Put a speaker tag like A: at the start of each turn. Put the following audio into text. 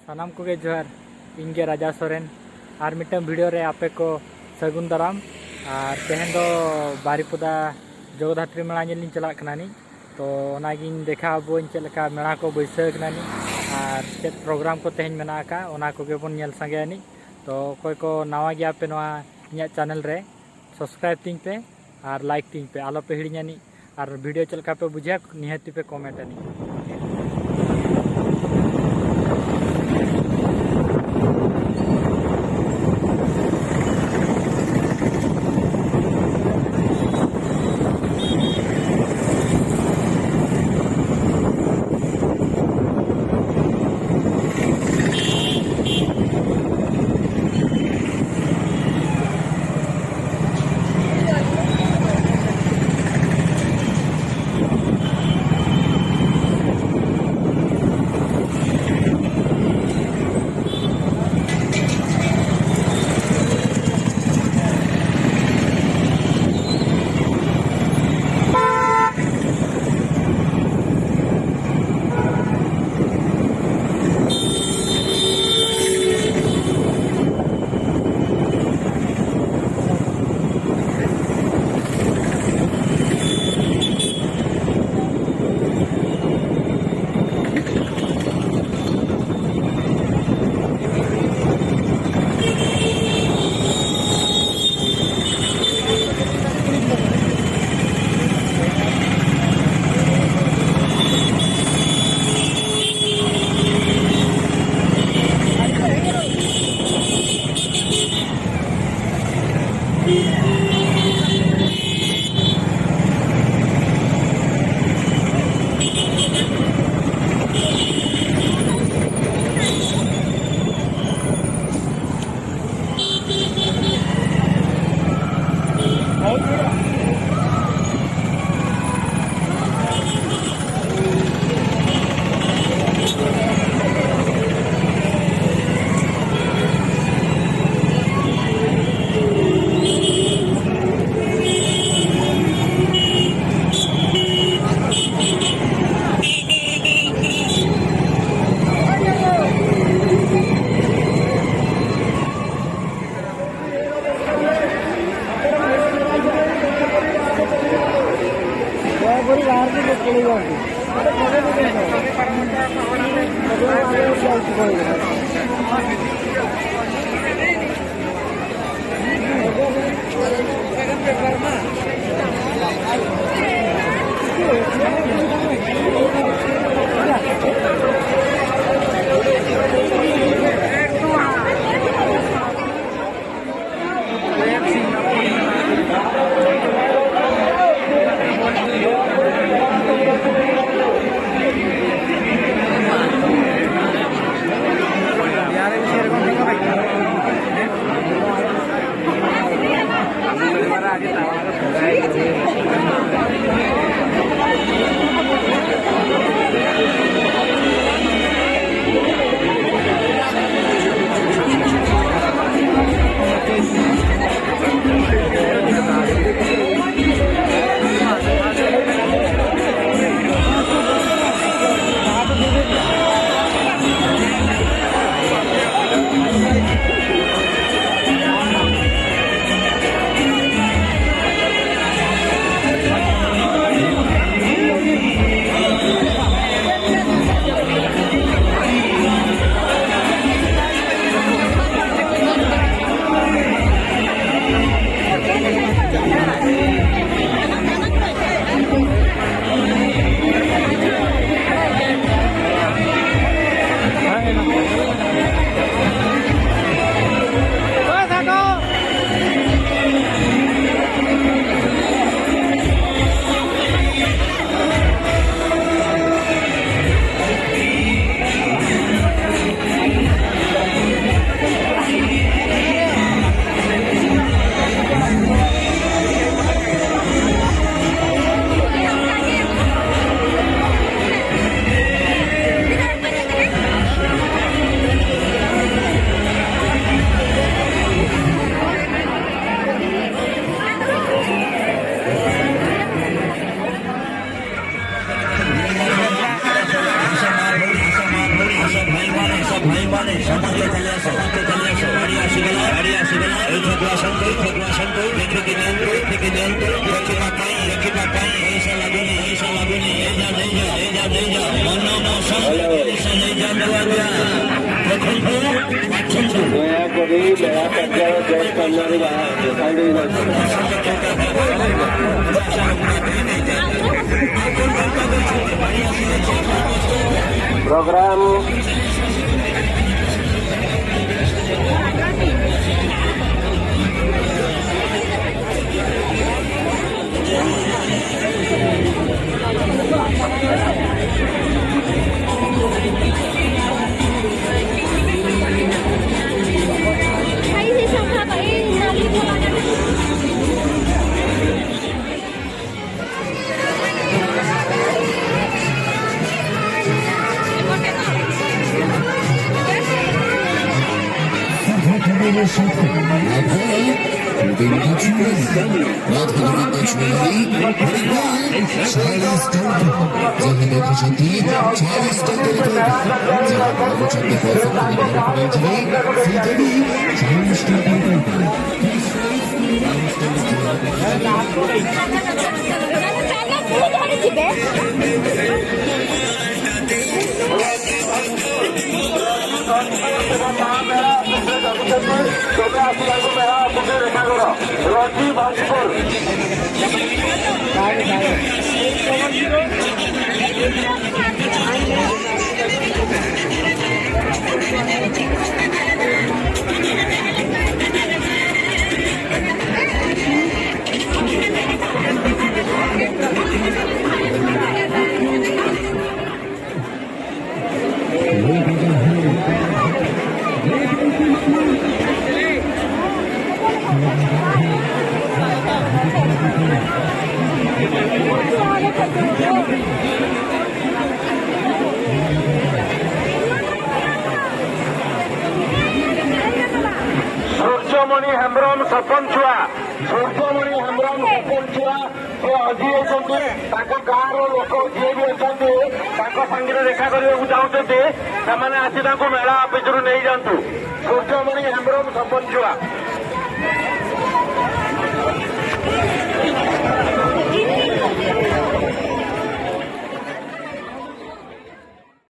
A: सानाम को जोहार इनके राजा सोरेन और मिट्टन वीडियो रे आपे को सगुन दाराम और तेहन दो बारीपुदा जगधात्री मेला नेलिन चला कनानी तो ओनागिन देखा बोन चलका मेला को बैसा कनानी और चेत प्रोग्राम को तेहन मेना का ओना को गे बोन नेल संगेनी तो कोई को नवा गया पे नवा इᱧᱟᱹᱜ चैनल रे सब्सक्राइब तीन पे और लाइक तीन पे आलो पे हिड़ियानी और वीडियो चलका पे बुझा निहाती पे कमेंट आनी
B: program सूर्यमणि हेम्ब्रम सरपंच छुआ सूर्यमणि हेम्ब्रम सरपंच छुआ से हजी होती गाँव लोक जी भी अच्छा सागर देखा करने चाहते से आसी मेला अफिस नहीं जातु सूर्यमणि हेम्ब्रम सरपंच छुआ